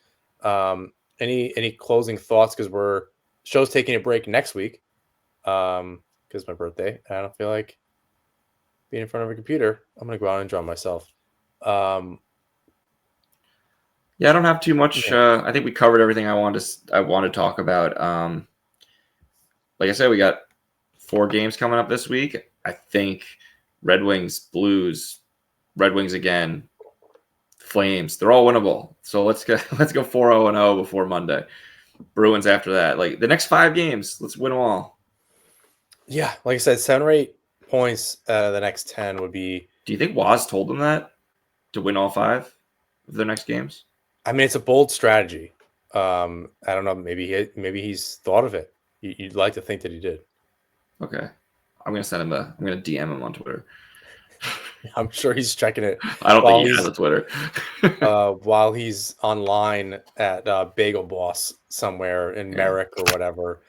Any closing thoughts? Because show's taking a break next week. because it's my birthday. And I don't feel like being in front of a computer. I'm going to go out and enjoy myself. Yeah, I don't have too much. Yeah. I think we covered everything I want to talk about. Like I said, we got 4 games coming up this week. I think Red Wings, Blues, Red Wings again, Flames. They're all winnable. So let's go 4-0-0 before Monday. Bruins after that. Like the next 5 games, let's win them all. Yeah, like I said, 7 or 8 points out of the next 10 would be. Do you think Waz told them that to win all 5 of their next games? I mean, it's a bold strategy. I don't know. Maybe he's thought of it. You'd like to think that he did. Okay, I'm gonna DM him on Twitter. I'm sure he's checking it. I don't think he has a Twitter. While he's online at Bagel Boss somewhere in Merrick or whatever.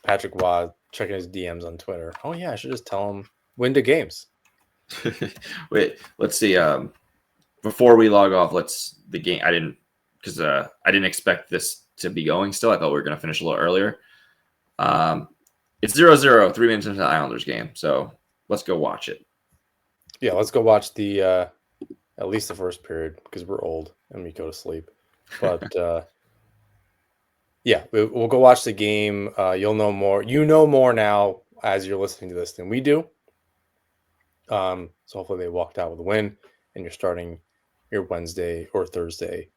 Patrick Waugh checking his DMs on Twitter. Oh yeah, I should just tell him win the games. Wait, let's see. Before we log off, the game. I didn't expect this to be going still. I thought we were going to finish a little earlier. It's 0-0, 3 minutes into the Islanders game. So let's go watch it. Yeah, let's go watch the at least the first period because we're old and we go to sleep. But yeah, we'll go watch the game. You'll know more. You know more now as you're listening to this than we do. So hopefully they walked out with a win, and you're starting your Wednesday or Thursday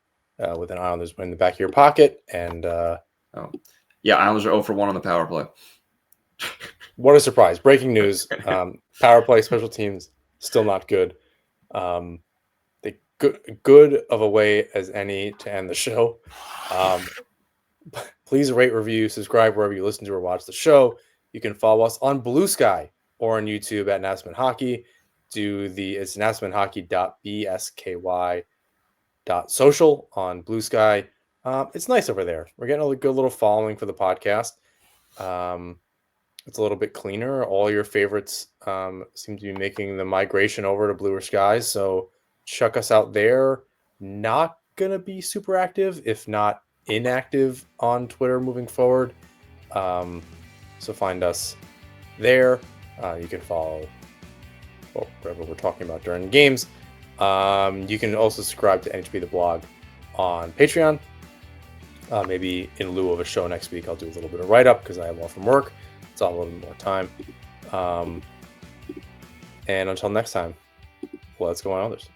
with an Islanders win in the back of your pocket. And yeah, Islanders are 0 for 1 on the power play. What a surprise! Breaking news: power play, special teams still not good. They good of a way as any to end the show. Please rate, review, subscribe wherever you listen to or watch the show. You can follow us on Blue Sky or on YouTube at Nassman Hockey. It's nassmanhockey.bsky.social on Blue Sky. It's nice over there. We're getting a good little following for the podcast. It's a little bit cleaner. All your favorites seem to be making the migration over to bluer skies. So check us out there. Not going to be super active, if not inactive on Twitter moving forward. So find us there. You can follow whatever we're talking about during games. You can also subscribe to NHB the blog on Patreon. Maybe in lieu of a show next week, I'll do a little bit of write-up because I have off from work. It's all a little bit more time. And until next time, let's go on others.